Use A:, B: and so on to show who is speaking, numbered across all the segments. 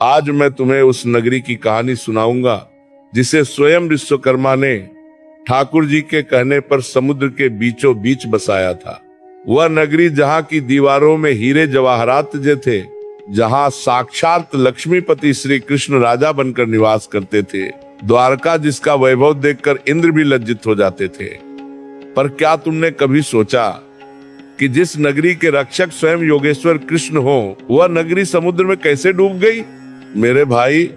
A: आज मैं तुम्हें उस नगरी की कहानी सुनाऊंगा जिसे स्वयं विश्वकर्मा ने ठाकुर जी के कहने पर समुद्र के बीचों बीच बसाया था। वह नगरी जहां की दीवारों में हीरे जवाहरात जे थे, जहां साक्षात लक्ष्मीपति श्री कृष्ण राजा बनकर निवास करते थे, द्वारका जिसका वैभव देखकर इंद्र भी लज्जित हो जाते थे। पर क्या तुमने कभी सोचा कि जिस नगरी के रक्षक स्वयं योगेश्वर कृष्ण हो, वह नगरी समुद्र में कैसे डूब गई? मेरे भाई,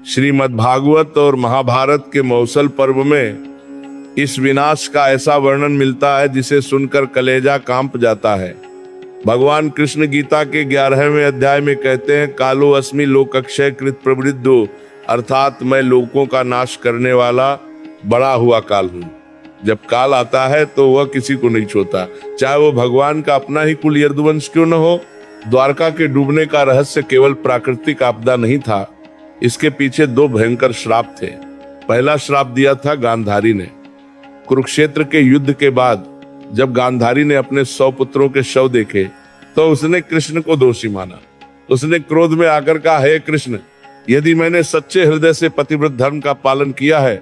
A: श्रीमद् भागवत और महाभारत के मौसल पर्व में इस विनाश का ऐसा वर्णन मिलता है जिसे सुनकर कलेजा कांप जाता है। भगवान कृष्ण गीता के 11वें अध्याय में कहते हैं, कालो अस्मि लोकक्षय कृत प्रवृद्धो, अर्थात मैं लोगों का नाश करने वाला बड़ा हुआ काल हूँ। जब काल आता है तो वह किसी को नहीं छोड़ता, चाहे वो भगवान का अपना ही कुल यदुवंश क्यों न हो। द्वारका के डूबने का रहस्य केवल प्राकृतिक आपदा नहीं था, इसके पीछे दो भयंकर श्राप थे। पहला श्राप दिया था गांधारी ने। कुरुक्षेत्र के युद्ध के बाद जब गांधारी ने अपने 100 पुत्रों के शव देखे तो उसने कृष्ण को दोषी माना। उसने क्रोध में आकर कहा, हे कृष्ण, यदि मैंने सच्चे हृदय से पतिव्रत धर्म का पालन किया है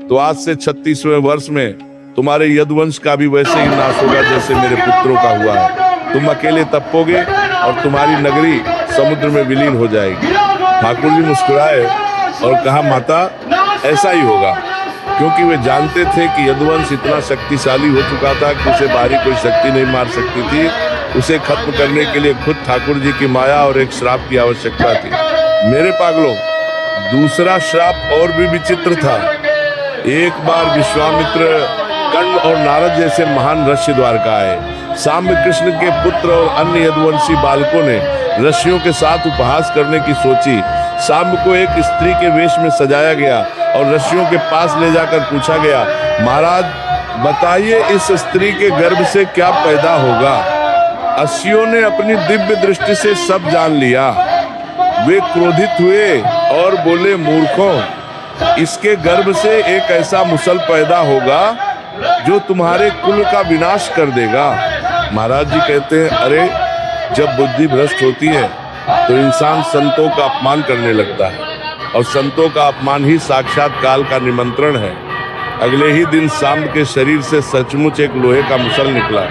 A: तो आज से 36वें वर्ष में तुम्हारे यदुवंश का भी वैसे ही नाश होगा जैसे मेरे पुत्रों का हुआ है। तुम अकेले तपोगे और तुम्हारी नगरी समुद्र में विलीन हो जाएगी। ठाकुर जी मुस्कुराए और कहा, माता, ऐसा ही होगा, क्योंकि वे जानते थे कि यदुवंश इतना शक्तिशाली हो चुका था कि उसे बाहरी कोई शक्ति नहीं मार सकती थी। उसे खत्म करने के लिए खुद ठाकुर जी की माया और एक श्राप की आवश्यकता थी। मेरे पागलों, दूसरा श्राप और भी विचित्र था। एक बार विश्वामित्र, कर्ण और नारद जैसे महान ऋषि द्वारका आए। साम्य कृष्ण के पुत्र और अन्य यदुवंशी बालकों ने ऋषियों के साथ उपहास करने की सोची। साम्य को एक स्त्री के वेश में सजाया गया और ऋषियों के पास ले जाकर पूछा गया, महाराज बताइए इस स्त्री के गर्भ से क्या पैदा होगा? अस्सियों ने अपनी दिव्य दृष्टि से सब जान लिया। वे क्रोधित हुए और बोले, मूर्खों, इसके गर्भ से एक ऐसा मुसल पैदा होगा जो तुम्हारे कुल का विनाश कर देगा। महाराज जी कहते हैं, अरे जब बुद्धि भ्रष्ट होती है तो इंसान संतों का अपमान करने लगता है, और संतों का अपमान ही साक्षात काल का निमंत्रण है। अगले ही दिन साम्ब के शरीर से सचमुच एक लोहे का मुसल निकला।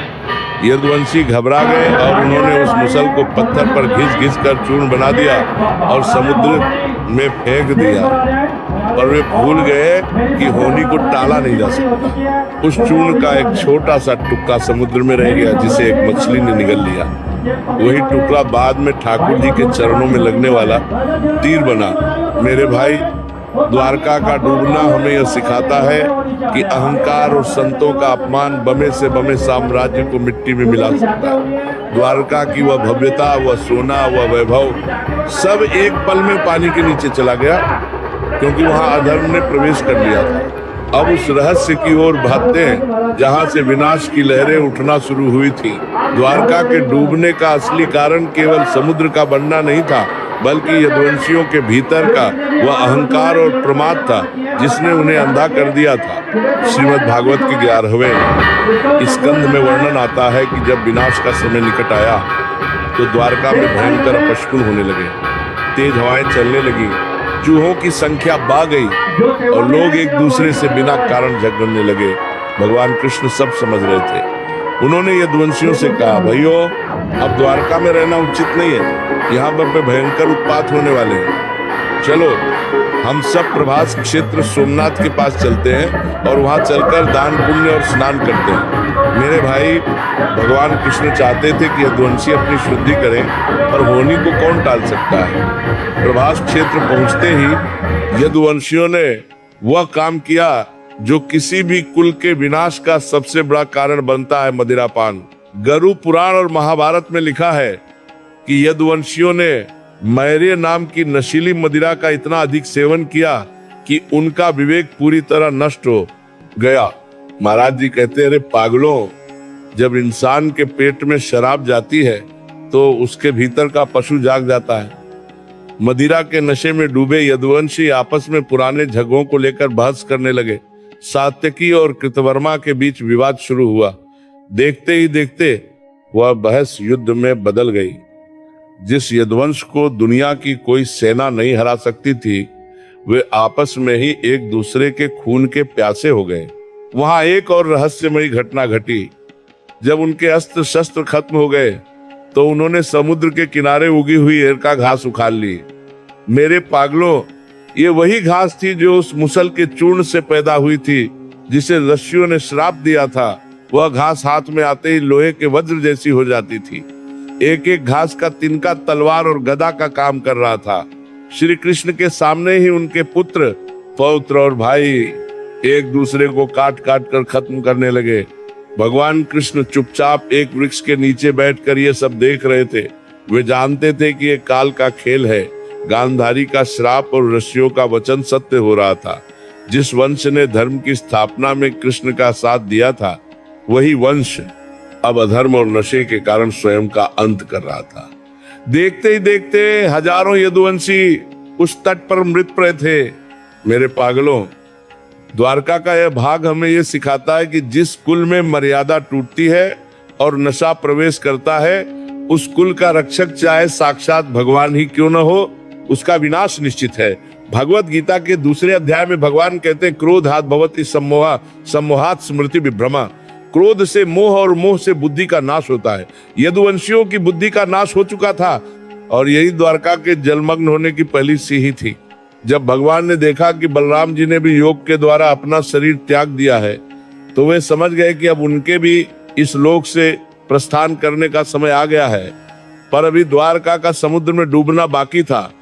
A: यदुवंशी घबरा गए और उन्होंने उस मुसल को पत्थर पर घिस कर चूर्ण बना दिया और समुद्र में फेंक दिया। और वे भूल गए कि होनी को टाला नहीं जा सकता। उस चूर्ण का एक छोटा सा टुकड़ा समुद्र में रह गया, जिसे एक मछली ने निगल लिया। वही टुकड़ा बाद में ठाकुर जी के चरणों में लगने वाला तीर बना। मेरे भाई, द्वारका का डूबना हमें यह सिखाता है कि अहंकार और संतों का अपमान बमे से बमे साम्राज्य को मिट्टी में मिला सकता है। द्वारका की वह भव्यता, वह सोना, वह वैभव सब एक पल में पानी के नीचे चला गया, क्योंकि वहां अधर्म ने प्रवेश कर लिया था। अब उस रहस्य की ओर भागते हैं जहां से विनाश की लहरें उठना शुरू हुई थी। द्वारका के डूबने का असली कारण केवल समुद्र का बनना नहीं था, बल्कि यदुवंशियों के भीतर का वह अहंकार और प्रमाद था जिसने उन्हें अंधा कर दिया था। श्रीमद् भागवत के 11वें स्कंध में वर्णन आता है कि जब विनाश का समय निकट आया तो द्वारका में भयंकर अपशकुन होने लगे। तेज हवाएं चलने लगी, चूहों की संख्या बढ़ गई और लोग एक दूसरे से बिना कारण झगड़ने लगे। भगवान कृष्ण सब समझ रहे थे। उन्होंने यदुवंशियों से कहा, भाइयों, अब द्वारका में रहना उचित नहीं है, यहाँ पर भयंकर उत्पात होने वाले हैं। चलो हम सब प्रभास क्षेत्र सोमनाथ के पास चलते हैं और वहाँ चलकर दान पुण्य और स्नान करते हैं। मेरे भाई, भगवान कृष्ण चाहते थे कि यदुवंशी अपनी शुद्धि करें, और होनी को कौन टाल सकता है। प्रभास क्षेत्र पहुँचते ही यदुवंशियों ने वह काम किया जो किसी भी कुल के विनाश का सबसे बड़ा कारण बनता है, मदिरापान। गरु पुराण और महाभारत में लिखा है कि यदुवंशियों ने मैरे नाम की नशीली मदिरा का इतना अधिक सेवन किया कि उनका विवेक पूरी तरह नष्ट हो गया। महाराज जी कहते हैं, अरे पागलों, जब इंसान के पेट में शराब जाती है तो उसके भीतर का पशु जाग जाता है। मदिरा के नशे में डूबे यदुवंशी आपस में पुराने झगड़ों को लेकर बहस करने लगे। सात्यकी और कृतवर्मा के बीच विवाद शुरू हुआ। देखते ही देखते वह बहस युद्ध में बदल गई। जिस यदुवंश को दुनिया की कोई सेना नहीं हरा सकती थी, वे आपस में ही एक दूसरे के खून के प्यासे हो गए। वहां एक और रहस्यमयी घटना घटी। जब उनके अस्त्र शस्त्र खत्म हो गए तो उन्होंने समुद्र के किनारे उगी हुई एरका घास उखाड़ ली। मेरे पागलों, ये वही घास थी जो उस मुसल के चूर्ण से पैदा हुई थी, जिसे ऋषियों ने श्राप दिया था। वह घास हाथ में आते ही लोहे के वज्र जैसी हो जाती थी। एक एक घास का तिनका तलवार और गदा का काम कर रहा था। श्री कृष्ण के सामने ही उनके पुत्र, पौत्र और भाई एक दूसरे को काट काट कर खत्म करने लगे। भगवान कृष्ण चुपचाप एक वृक्ष के नीचे बैठकर ये सब देख रहे थे। वे जानते थे कि ये काल का खेल है। गांधारी का श्राप और ऋषियों का वचन सत्य हो रहा था। जिस वंश ने धर्म की स्थापना में कृष्ण का साथ दिया था, वही वंश अब अधर्म और नशे के कारण स्वयं का अंत कर रहा था। देखते ही देखते हजारों यदुवंशी उस तट पर मृत पड़े थे। मेरे पागलों, द्वारका का यह भाग हमें यह सिखाता है कि जिस कुल में मर्यादा टूटती है और नशा प्रवेश करता है, उस कुल का रक्षक चाहे साक्षात भगवान ही क्यों न हो, उसका विनाश निश्चित है। भगवत गीता के दूसरे अध्याय में भगवान कहते हैं, क्रोधात् भवति सम्मोहा सम्मोहात् स्मृति विभ्रमा। क्रोध से मोह और मोह से बुद्धि का नाश होता है। यदुवंशियों की बुद्धि का नाश हो चुका था और यही द्वारका के जलमग्न होने की पहली सीढ़ी थी। जब भगवान ने देखा कि बलराम जी ने भी योग के द्वारा अपना शरीर त्याग दिया है, तो वे समझ गए कि अब उनके भी इस लोक से प्रस्थान करने का समय आ गया है। पर अभी द्वारका का समुद्र में डूबना बाकी था,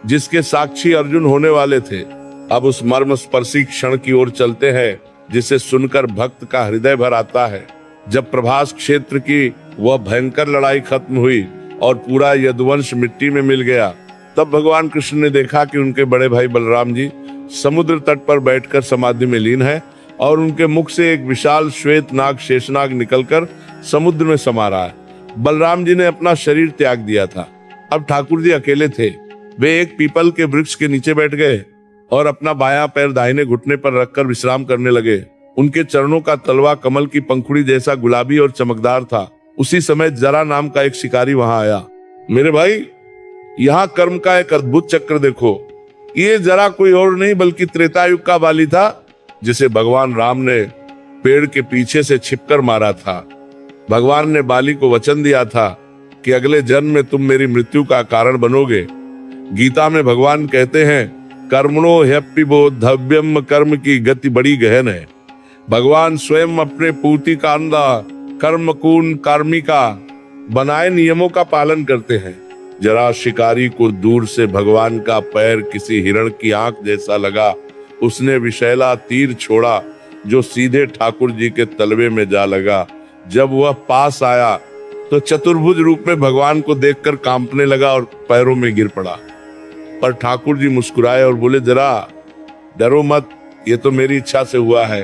A: जिसके साक्षी अर्जुन होने वाले थे। अब उस मर्म स्पर्शी क्षण की ओर चलते हैं, जिसे सुनकर भक्त का हृदय भर आता है। जब प्रभास क्षेत्र की वह भयंकर लड़ाई खत्म हुई और पूरा यदुवंश मिट्टी में मिल गया, तब भगवान कृष्ण ने देखा कि उनके बड़े भाई बलराम जी समुद्र तट पर बैठकर समाधि में लीन है और उनके मुख से एक विशाल श्वेत नाग शेषनाग निकलकर समुद्र में समा रहा है। बलराम जी ने अपना शरीर त्याग दिया था। अब ठाकुर जी अकेले थे। वे एक पीपल के वृक्ष के नीचे बैठ गए और अपना बायां पैर दाहिने घुटने पर रखकर विश्राम करने लगे। उनके चरणों का तलवा कमल की पंखुड़ी जैसा गुलाबी और चमकदार था। उसी समय जरा नाम का एक शिकारी वहां आया। मेरे भाई, यहाँ कर्म का एक अद्भुत चक्र देखो। ये जरा कोई और नहीं बल्कि त्रेतायुग का बाली था, जिसे भगवान राम ने पेड़ के पीछे से छिपकर मारा था। भगवान ने बाली को वचन दिया था कि अगले जन्म में तुम मेरी मृत्यु का कारण बनोगे। गीता में भगवान कहते हैं, कर्मणो ह्यप्पिबोधव्यम, कर्म की गति बड़ी गहन है। भगवान स्वयं अपने पूर्ति कांदा कर्मकून कार्मिका बनाए नियमों का पालन करते हैं। जरा शिकारी को दूर से भगवान का पैर किसी हिरण की आंख जैसा लगा। उसने विषैला तीर छोड़ा जो सीधे ठाकुर जी के तलवे में जा लगा। जब वह पास आया तो चतुर्भुज रूप में भगवान को देखकर कांपने लगा और पैरों में गिर पड़ा। पर ठाकुर जी मुस्कुराए और बोले, जरा डरो मत, ये तो मेरी इच्छा से हुआ है,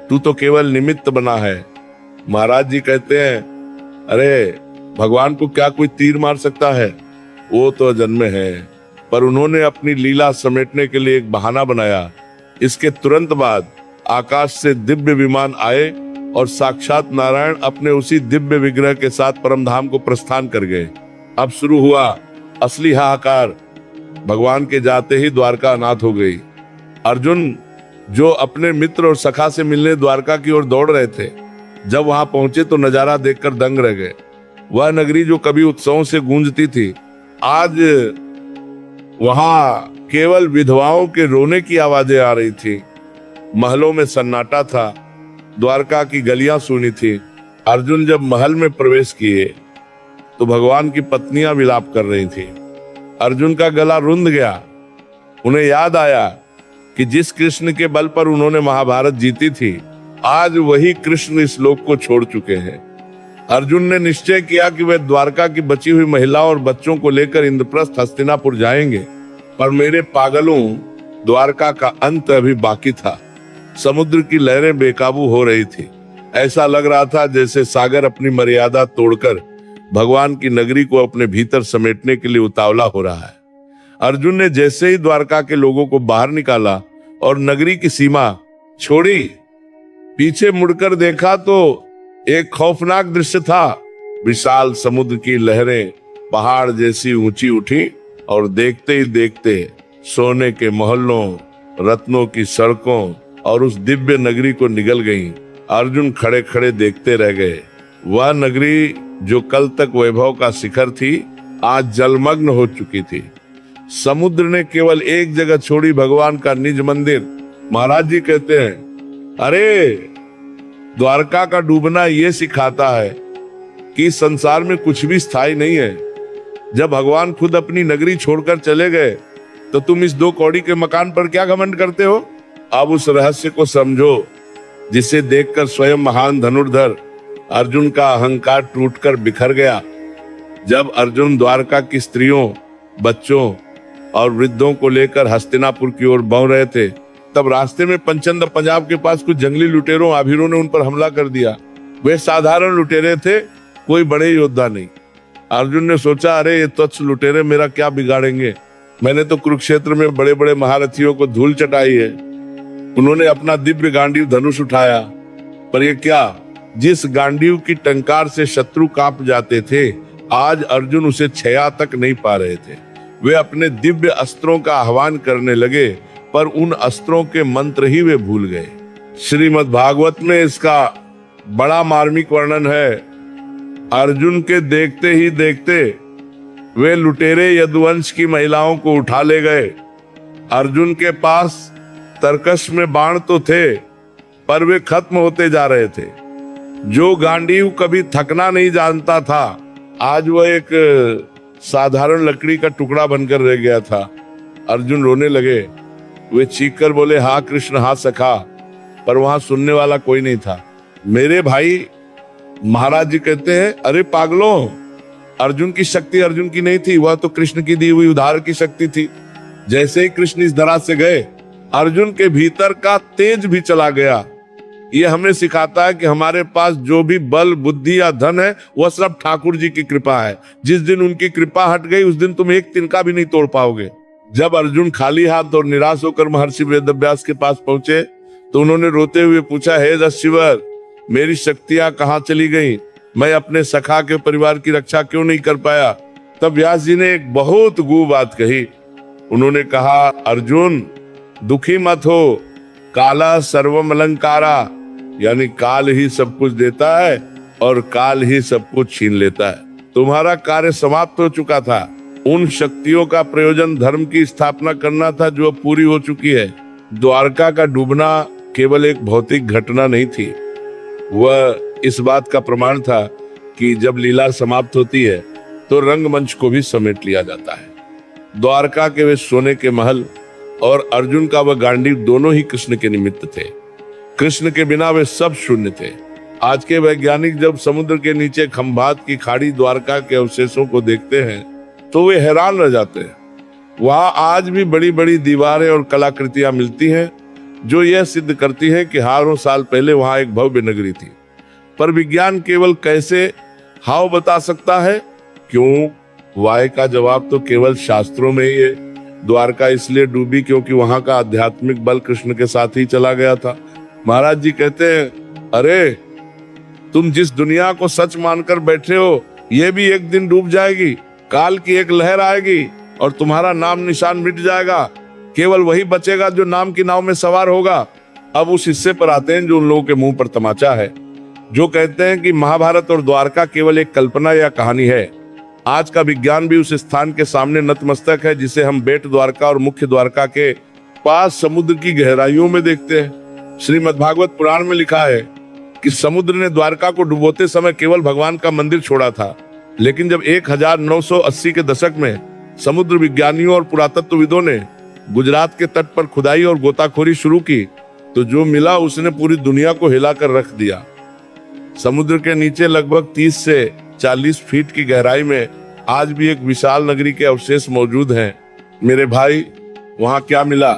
A: तू तो केवल निमित्त बना है। महाराज जी कहते हैं, अरे भगवान को क्या कोई तीर मार सकता है? वो तो जन्मे है। पर उन्होंने अपनी लीला समेटने के लिए एक बहाना बनाया। इसके तुरंत बाद आकाश से दिव्य विमान आए और साक्षात नारायण अपने उसी दिव्य विग्रह के साथ परमधाम को प्रस्थान कर गए। अब शुरू हुआ असली हाहाकार। भगवान के जाते ही द्वारका अनाथ हो गई। अर्जुन, जो अपने मित्र और सखा से मिलने द्वारका की ओर दौड़ रहे थे, जब वहां पहुंचे तो नजारा देखकर दंग रह गए। वह नगरी जो कभी उत्सवों से गूंजती थी, आज वहां केवल विधवाओं के रोने की आवाजें आ रही थी। महलों में सन्नाटा था। द्वारका की गलियां सूनी थी। अर्जुन जब महल में प्रवेश किए तो भगवान की पत्नियां विलाप कर रही थी। अर्जुन का गला रुंध गया। उन्हें याद आया कि जिस कृष्ण के बल पर उन्होंने महाभारत जीती थी, आज वही कृष्ण इस लोक को छोड़ चुके हैं। अर्जुन ने निश्चय किया कि वे द्वारका की बची हुई महिलाओं और बच्चों को लेकर इंद्रप्रस्थ हस्तिनापुर जाएंगे। पर मेरे पागलों, द्वारका का अंत अभी बाकी था। समुद्र की लहरें बेकाबू हो रही थी। ऐसा लग रहा था जैसे सागर अपनी मर्यादा तोड़कर भगवान की नगरी को अपने भीतर समेटने के लिए उतावला हो रहा है। अर्जुन ने जैसे ही द्वारका के लोगों को बाहर निकाला और नगरी की सीमा छोड़ी, पीछे मुड़कर देखा तो एक खौफनाक दृश्य था। विशाल समुद्र की लहरें पहाड़ जैसी ऊंची उठी और देखते ही देखते सोने के मोहल्लों, रत्नों की सड़कों और उस दिव्य नगरी को निगल गईं। अर्जुन खड़े खड़े देखते रह गए। वह नगरी जो कल तक वैभव का शिखर थी, आज जलमग्न हो चुकी थी। समुद्र ने केवल एक जगह छोड़ी, भगवान का निज मंदिर। महाराज जी कहते हैं, अरे द्वारका का डूबना ये सिखाता है कि संसार में कुछ भी स्थायी नहीं है। जब भगवान खुद अपनी नगरी छोड़कर चले गए तो तुम इस 2 कौड़ी के मकान पर क्या घमंड करते हो? अब उस रहस्य को समझो जिसे देखकर स्वयं महान धनुर्धर अर्जुन का अहंकार टूटकर बिखर गया। जब अर्जुन द्वारका की स्त्रियों, बच्चों और वृद्धों को लेकर हस्तिनापुर की ओर बढ़ रहे थे, तब रास्ते में पंचंद पंजाब के पास कुछ जंगली लुटेरों आभीरों ने उन पर हमला कर दिया। वे साधारण लुटेरे थे, कोई बड़े योद्धा नहीं। अर्जुन ने सोचा, अरे ये तुच्छ लुटेरे मेरा क्या बिगाड़ेंगे? मैंने तो कुरुक्षेत्र में बड़े बड़े महारथियों को धूल चटाई है। उन्होंने अपना दिव्य गांडीव धनुष उठाया, पर ये क्या, जिस गांडीव की टंकार से शत्रु कांप जाते थे, आज अर्जुन उसे छया तक नहीं पा रहे थे। वे अपने दिव्य अस्त्रों का आह्वान करने लगे, पर उन अस्त्रों के मंत्र ही वे भूल गए। श्रीमद् भागवत में इसका बड़ा मार्मिक वर्णन है। अर्जुन के देखते ही देखते वे लुटेरे यदुवंश की महिलाओं को उठा ले गए। अर्जुन के पास तरकश में बाण तो थे, पर वे खत्म होते जा रहे थे। जो गांडीव कभी थकना नहीं जानता था, आज वह एक साधारण लकड़ी का टुकड़ा बनकर रह गया था। अर्जुन रोने लगे। वे चीख कर बोले, हाँ कृष्ण, हाँ सखा, पर वहां सुनने वाला कोई नहीं था। मेरे भाई, महाराज जी कहते हैं, अरे पागलों, अर्जुन की शक्ति अर्जुन की नहीं थी, वह तो कृष्ण की दी हुई उधार की शक्ति थी। जैसे ही कृष्ण इस धरा से गए, अर्जुन के भीतर का तेज भी चला गया। ये हमें सिखाता है कि हमारे पास जो भी बल, बुद्धि या धन है, वह सब ठाकुर जी की कृपा है। जिस दिन उनकी कृपा हट गई, उस दिन तुम एक तिनका भी नहीं तोड़ पाओगे। जब अर्जुन खाली हाथ और निराश होकर महर्षि वेदव्यास के पास पहुंचे, तो उन्होंने रोते हुए पूछा, हे दस्युवर, मेरी शक्तियां कहाँ चली गई? मैं अपने सखा के परिवार की रक्षा क्यों नहीं कर पाया? तब व्यास जी ने एक बहुत गूढ़ बात कही। उन्होंने कहा, अर्जुन दुखी मत हो, काला सर्वम अलंकारा, यानी काल ही सब कुछ देता है और काल ही सब कुछ छीन लेता है। तुम्हारा कार्य समाप्त हो चुका था। उन शक्तियों का प्रयोजन धर्म की स्थापना करना था जो अब पूरी हो चुकी है। द्वारका का डूबना केवल एक भौतिक घटना नहीं थी, वह इस बात का प्रमाण था कि जब लीला समाप्त होती है तो रंगमंच को भी समेट लिया जाता है। द्वारका के वे सोने के महल और अर्जुन का वह गांडीव दोनों ही कृष्ण के निमित्त थे। कृष्ण के बिना वे सब शून्य थे। आज के वैज्ञानिक जब समुद्र के नीचे खंभात की खाड़ी द्वारका के अवशेषों को देखते हैं तो वे हैरान रह जाते हैं। वहां आज भी बड़ी बड़ी दीवारें और कलाकृतियां मिलती हैं जो यह सिद्ध करती हैं कि हजारों साल पहले वहां एक भव्य नगरी थी। पर विज्ञान केवल कैसे हाव बता सकता है, क्यों? वाय का जवाब तो केवल शास्त्रों में ही है। द्वारका इसलिए डूबी क्योंकि वहां का आध्यात्मिक बल कृष्ण के साथ ही चला गया था। महाराज जी कहते हैं, अरे तुम जिस दुनिया को सच मानकर बैठे हो, ये भी एक दिन डूब जाएगी। काल की एक लहर आएगी और तुम्हारा नाम निशान मिट जाएगा। केवल वही बचेगा जो नाम की नाव में सवार होगा। अब उस हिस्से पर आते हैं जो उन लोगों के मुंह पर तमाचा है, जो कहते हैं कि महाभारत और द्वारका केवल एक कल्पना या कहानी है। आज का विज्ञान भी उस स्थान के सामने नतमस्तक है जिसे हम बेट द्वारका और मुख्य द्वारका के पास समुद्र की गहराइयों में देखते हैं। श्रीमद् भागवत पुराण में लिखा है कि समुद्र ने द्वारका को डुबोते समय केवल भगवान का मंदिर छोड़ा था, लेकिन जब 1980 के दशक में समुद्र विज्ञानियों और पुरातत्वविदों ने गुजरात के तट पर खुदाई और गोताखोरी शुरू की, तो जो मिला उसने पूरी दुनिया को हिलाकर रख दिया। समुद्र के नीचे लगभग 30 से 40 फीट की गहराई में आज भी एक विशाल नगरी के अवशेष मौजूद हैं। मेरे भाई, वहां क्या मिला?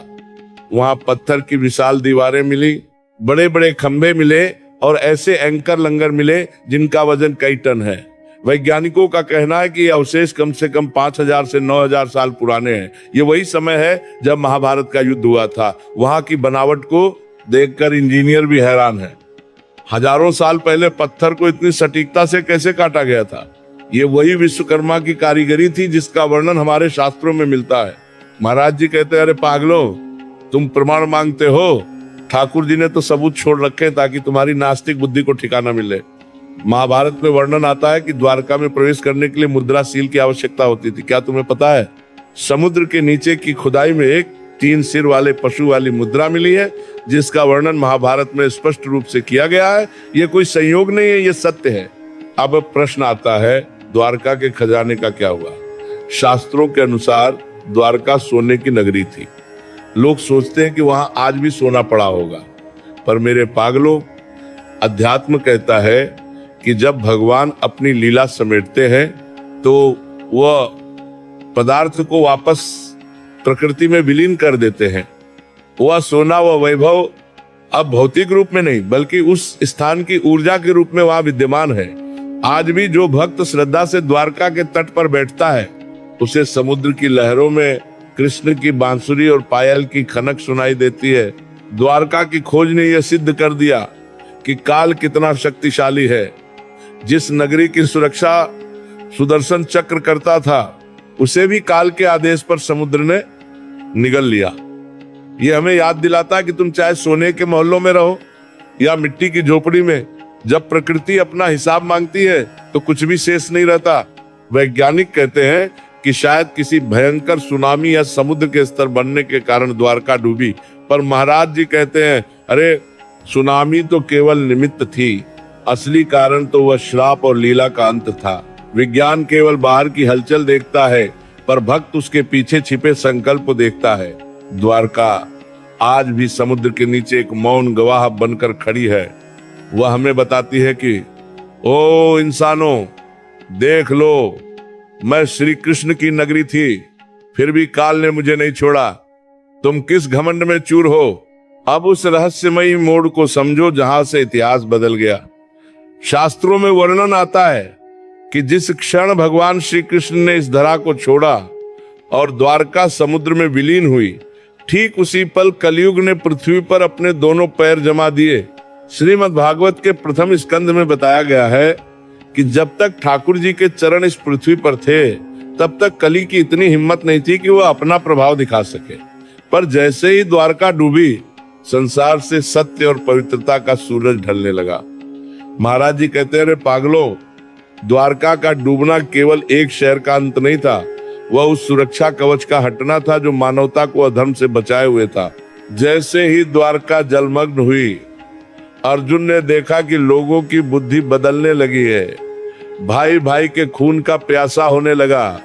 A: वहां पत्थर की विशाल दीवारें मिली, बड़े बड़े खंभे मिले और ऐसे एंकर लंगर मिले जिनका वजन कई टन है। वैज्ञानिकों का कहना है कि ये अवशेष कम से कम 5000 से 9000 साल पुराने हैं। ये वही समय है जब महाभारत का युद्ध हुआ था। वहां की बनावट को देखकर इंजीनियर भी हैरान है। हजारों साल पहले पत्थर को इतनी सटीकता से कैसे काटा गया था? ये वही विश्वकर्मा की कारीगरी थी जिसका वर्णन हमारे शास्त्रों में मिलता है। महाराज जी कहते हैं, अरे पागलो, तुम प्रमाण मांगते हो, ठाकुर जी ने तो सबूत छोड़ रखे ताकि तुम्हारी नास्तिक बुद्धि को ठिकाना मिले। महाभारत में वर्णन आता है कि द्वारका में प्रवेश करने के लिए मुद्राशील की आवश्यकता होती थी। क्या तुम्हें पता है, समुद्र के नीचे की खुदाई में एक 3 सिर वाले पशु वाली मुद्रा मिली है, जिसका वर्णन महाभारत में स्पष्ट रूप से किया गया है। ये कोई संयोग नहीं है, ये सत्य है। अब प्रश्न आता है, द्वारका के खजाने का क्या हुआ? शास्त्रों के अनुसार द्वारका सोने की नगरी थी। लोग सोचते हैं कि वहां आज भी सोना पड़ा होगा, पर मेरे पागलों, अध्यात्म कहता है कि जब भगवान अपनी लीला समेटते हैं तो वह पदार्थ को वापस प्रकृति में विलीन कर देते हैं। वह सोना, वह वैभव अब भौतिक रूप में नहीं बल्कि उस स्थान की ऊर्जा के रूप में वहां विद्यमान है। आज भी जो भक्त श्रद्धा से द्वारका के तट पर बैठता है, उसे समुद्र की लहरों में कृष्ण की बांसुरी और पायल की खनक सुनाई देती है। द्वारका की खोज ने यह सिद्ध कर दिया कि काल कितना शक्तिशाली है। जिस नगरी की सुरक्षा सुदर्शन चक्र करता था, उसे भी काल के आदेश पर समुद्र ने निगल लिया। यह हमें याद दिलाता है कि तुम चाहे सोने के महलों में रहो या मिट्टी की झोपड़ी में, जब प्रकृति अपना हिसाब मांगती है तो कुछ भी शेष नहीं रहता। वैज्ञानिक कहते हैं कि शायद किसी भयंकर सुनामी या समुद्र के स्तर बढ़ने के कारण द्वारका डूबी, पर महाराज जी कहते हैं, अरे सुनामी तो केवल निमित्त थी, असली कारण तो वह श्राप और लीला का अंत था। विज्ञान केवल बाहर की हलचल देखता है, पर भक्त उसके पीछे छिपे संकल्प को देखता है। द्वारका आज भी समुद्र के नीचे एक मौन गवाह बनकर खड़ी है। वह हमें बताती है कि ओ इंसानों, देख लो, मैं श्री कृष्ण की नगरी थी, फिर भी काल ने मुझे नहीं छोड़ा। तुम किस घमंड में चूर हो? अब उस रहस्यमयी मोड़ को समझो जहां से इतिहास बदल गया। शास्त्रों में वर्णन आता है कि जिस क्षण भगवान श्री कृष्ण ने इस धरा को छोड़ा और द्वारका समुद्र में विलीन हुई, ठीक उसी पल कलयुग ने पृथ्वी पर अपने दोनों पैर जमा दिए। श्रीमद् भागवत के प्रथम स्कंद में बताया गया है कि जब तक ठाकुर जी के चरण इस पृथ्वी पर थे, तब तक कली की इतनी हिम्मत नहीं थी कि वह अपना प्रभाव दिखा सके। पर जैसे ही द्वारका डूबी, संसार से सत्य और पवित्रता का सूरज ढलने लगा। महाराज जी कहते हैं, अरे पागलों, द्वारका का डूबना केवल एक शहर का अंत नहीं था, वह उस सुरक्षा कवच का हटना था जो मानवता को अधर्म से बचाए हुए था। जैसे ही द्वारका जलमग्न हुई, अर्जुन ने देखा कि लोगों की बुद्धि बदलने लगी है। भाई भाई के खून का प्यासा होने लगा,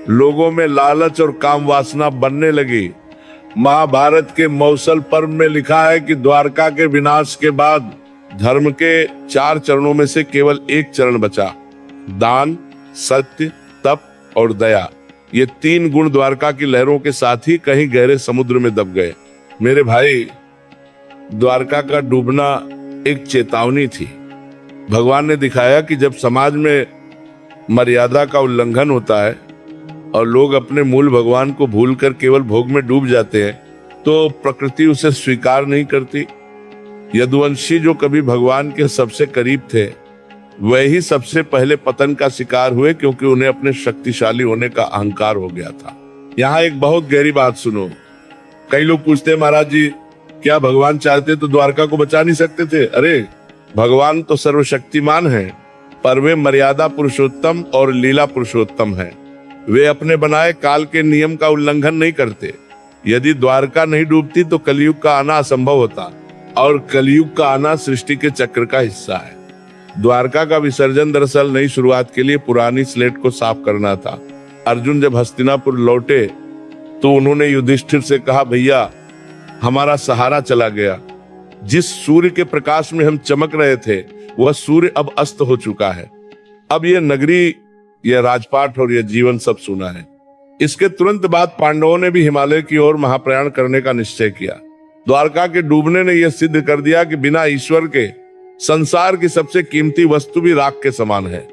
A: लोगों में लालच और काम वासना बनने लगी। महाभारत के मौसल पर्व में लिखा है कि द्वारका के विनाश के बाद धर्म के 4 चरणों में से केवल एक चरण बचा। दान, सत्य, तप और दया, ये 3 गुण द्वारका की लहरों के साथ ही कहीं गहरे समुद्र में दब गए। मेरे भाई, द्वारका का डूबना एक चेतावनी थी। भगवान ने दिखाया कि जब समाज में मर्यादा का उल्लंघन होता है और लोग अपने मूल भगवान को भूलकर केवल भोग में डूब जाते हैं, तो प्रकृति उसे स्वीकार नहीं करती। यदुवंशी जो कभी भगवान के सबसे करीब थे, वही सबसे पहले पतन का शिकार हुए, क्योंकि उन्हें अपने शक्तिशाली होने का अहंकार हो गया था। यहाँ एक बहुत गहरी बात सुनो। कई लोग पूछते हैं, महाराज जी, क्या भगवान चाहते तो द्वारका को बचा नहीं सकते थे? अरे भगवान तो सर्वशक्तिमान हैं, पर वे मर्यादा पुरुषोत्तम और लीला पुरुषोत्तम हैं। वे अपने बनाए काल के नियम का उल्लंघन नहीं करते। यदि द्वारका नहीं डूबती तो कलयुग का आना असंभव होता, और कलयुग का आना सृष्टि के चक्र का हिस्सा है। द्वारका का विसर्जन दरअसल नई शुरुआत के लिए पुरानी स्लेट को साफ करना था। अर्जुन जब हस्तिनापुर लौटे तो उन्होंने युधिष्ठिर से कहा, भैया, हमारा सहारा चला गया। जिस सूर्य के प्रकाश में हम चमक रहे थे, वह सूर्य अब अस्त हो चुका है। अब यह नगरी, यह राजपाट और यह जीवन सब सूना है। इसके तुरंत बाद पांडवों ने भी हिमालय की ओर महाप्रयाण करने का निश्चय किया। द्वारका के डूबने ने यह सिद्ध कर दिया कि बिना ईश्वर के संसार की सबसे कीमती वस्तु भी राख के समान है।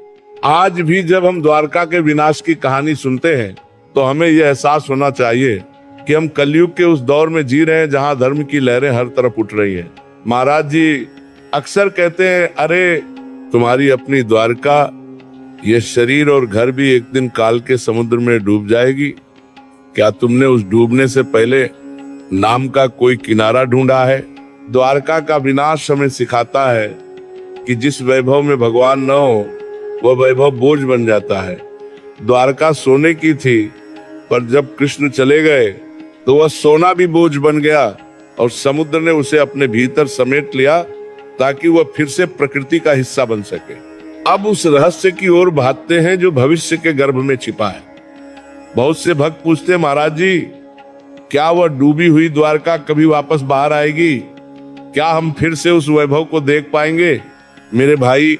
A: आज भी जब हम द्वारका के विनाश की कहानी सुनते हैं, तो हमें यह एहसास होना चाहिए कि हम कलयुग के उस दौर में जी रहे हैं जहां धर्म की लहरें हर तरफ उठ रही हैं। महाराज जी अक्सर कहते हैं, अरे तुम्हारी अपनी द्वारका ये शरीर और घर भी एक दिन काल के समुद्र में डूब जाएगी। क्या तुमने उस डूबने से पहले नाम का कोई किनारा ढूंढा है? द्वारका का विनाश हमें सिखाता है कि जिस वैभव में भगवान न हो वह वैभव बोझ बन जाता है। द्वारका सोने की थी, पर जब कृष्ण चले गए तो वह सोना भी बोझ बन गया और समुद्र ने उसे अपने भीतर समेट लिया ताकि वह फिर से प्रकृति का हिस्सा बन सके। अब उस रहस्य की ओर भागते हैं जो भविष्य के गर्भ में छिपा है। बहुत से भक्त पूछते हैं, महाराज जी, क्या वह डूबी हुई द्वारका कभी वापस बाहर आएगी? क्या हम फिर से उस वैभव को देख पाएंगे? मेरे भाई,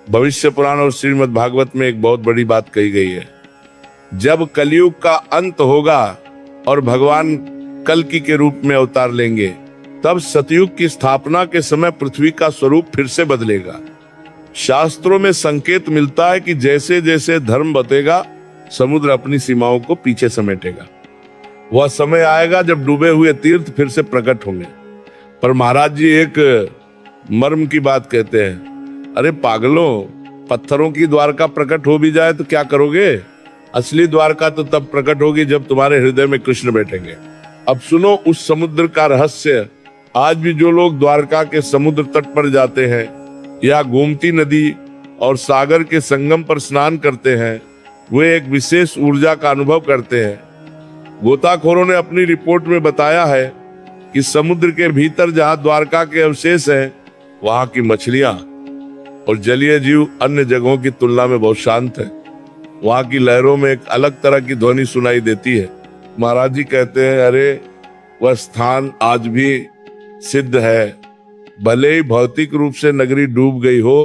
A: भविष्य पुराण और श्रीमद् भागवत में एक बहुत बड़ी बात कही गई है। जब कलयुग का अंत होगा और भगवान कल्कि के रूप में अवतार लेंगे, तब सतयुग की स्थापना के समय पृथ्वी का स्वरूप फिर से बदलेगा। शास्त्रों में संकेत मिलता है कि जैसे जैसे धर्म बतेगा, समुद्र अपनी सीमाओं को पीछे समेटेगा। वह समय आएगा जब डूबे हुए तीर्थ फिर से प्रकट होंगे। पर महाराज जी एक मर्म की बात कहते हैं, अरे पागलों, पत्थरों की द्वारका प्रकट हो भी जाए तो क्या करोगे? असली द्वारका तो तब प्रकट होगी जब तुम्हारे हृदय में कृष्ण बैठेंगे। अब सुनो उस समुद्र का रहस्य। आज भी जो लोग द्वारका के समुद्र तट पर जाते हैं या गोमती नदी और सागर के संगम पर स्नान करते हैं, वे एक विशेष ऊर्जा का अनुभव करते हैं। गोताखोरों ने अपनी रिपोर्ट में बताया है कि समुद्र के भीतर जहां द्वारका के अवशेष हैं, वहां की मछलियां और जलीय जीव अन्य जगहों की तुलना में बहुत शांत है। वहां की लहरों में एक अलग तरह की ध्वनि सुनाई देती है। महाराज जी कहते हैं, अरे वह स्थान आज भी सिद्ध है। भले ही भौतिक रूप से नगरी डूब गई हो,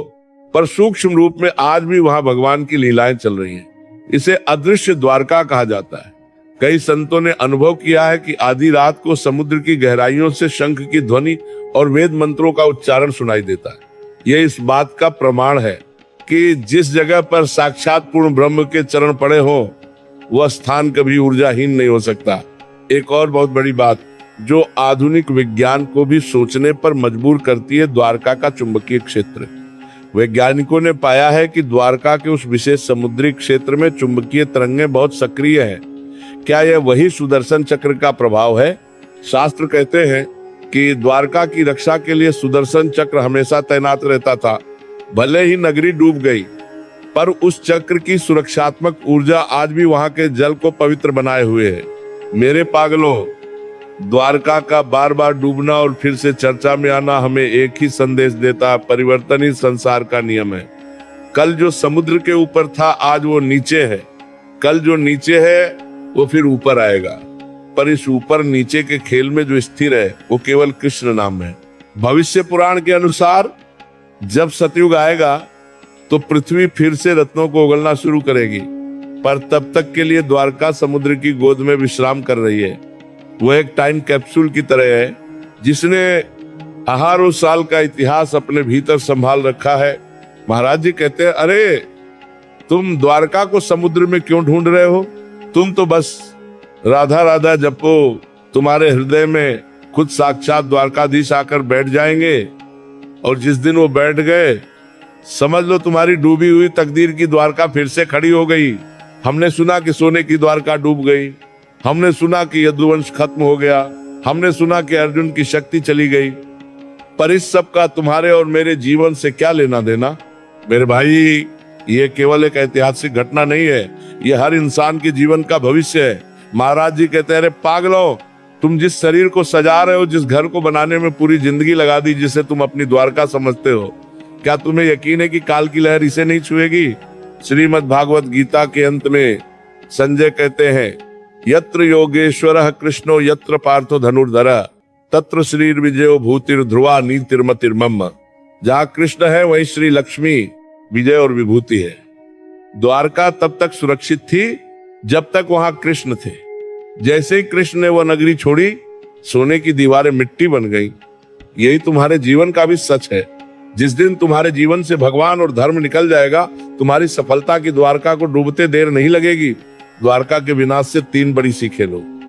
A: पर सूक्ष्म रूप में आज भी वहां भगवान की लीलाएं चल रही हैं। इसे अदृश्य द्वारका कहा जाता है। कई संतों ने अनुभव किया है कि आधी रात को समुद्र की गहराइयों से शंख की ध्वनि और वेद मंत्रों का उच्चारण सुनाई देता है। यह इस बात का प्रमाण है कि जिस जगह पर साक्षात पूर्ण ब्रह्म के चरण पड़े हो, वह स्थान कभी ऊर्जाहीन नहीं हो सकता। एक और बहुत बड़ी बात जो आधुनिक विज्ञान को भी सोचने पर मजबूर करती है, द्वारका का चुंबकीय क्षेत्र। वैज्ञानिकों ने पाया है कि द्वारका के उस विशेष समुद्री क्षेत्र में चुंबकीय तरंगें बहुत सक्रिय हैं। क्या यह वही सुदर्शन चक्र का प्रभाव है? शास्त्र कहते हैं कि द्वारका की रक्षा के लिए सुदर्शन चक्र हमेशा तैनात रहता था। भले ही नगरी डूब गई, पर उस चक्र की सुरक्षात्मक ऊर्जा आज भी वहां के जल को पवित्र बनाए हुए है। मेरे पागलों, द्वारका का बार बार डूबना और फिर से चर्चा में आना हमें एक ही संदेश देता है, परिवर्तन ही संसार का नियम है। कल जो समुद्र के ऊपर था, आज वो नीचे है। कल जो नीचे है, वो फिर ऊपर आएगा। पर इस ऊपर नीचे के खेल में जो स्थिर है, वो केवल कृष्ण नाम है। भविष्य पुराण के अनुसार जब सतयुग आएगा तो पृथ्वी फिर से रत्नों को उगलना शुरू करेगी, पर तब तक के लिए द्वारका समुद्र की गोद में विश्राम कर रही है। वह एक टाइम कैप्सूल की तरह है जिसने हजारों साल का इतिहास अपने भीतर संभाल रखा है। महाराज जी कहते हैं, अरे तुम द्वारका को समुद्र में क्यों ढूंढ रहे हो? तुम तो बस राधा राधा जपो, तुम्हारे हृदय में खुद साक्षात द्वारकाधीश आकर बैठ जाएंगे। और जिस दिन वो बैठ गए, समझ लो तुम्हारी डूबी हुई तकदीर की द्वारका फिर से खड़ी हो गई। हमने सुना कि सोने की द्वारका डूब गई, हमने सुना कि यदुवंश खत्म हो गया, हमने सुना कि अर्जुन की शक्ति चली गई, पर इस सब का तुम्हारे और मेरे जीवन से क्या लेना देना? मेरे भाई, ये केवल एक ऐतिहासिक घटना नहीं है, ये हर इंसान के जीवन का भविष्य है। महाराज जी कहते हैं, अरे पागलों, तुम जिस शरीर को सजा रहे हो, जिस घर को बनाने में पूरी जिंदगी लगा दी, जिसे तुम अपनी द्वारका समझते हो, क्या तुम्हें यकीन है कि काल की लहर इसे नहीं छुएगी? श्रीमद् भागवत गीता के अंत में संजय कहते हैं, यत्र योगेश्वरः कृष्णो यत्र पार्थो धनुर्धरः तत्र श्रीर विजयो भूतिर ध्रुवा नीतिर्मतिर्मम। जहाँ कृष्ण है वहीं श्री लक्ष्मी, विजय और विभूति है। द्वारका तब तक सुरक्षित थी जब तक वहां कृष्ण थे। जैसे ही कृष्ण ने वह नगरी छोड़ी, सोने की दीवारें मिट्टी बन गई। यही तुम्हारे जीवन का भी सच है। जिस दिन तुम्हारे जीवन से भगवान और धर्म निकल जाएगा, तुम्हारी सफलता की द्वारका को डूबते देर नहीं लगेगी। द्वारका के विनाश से 3 बड़ी सीखें लो।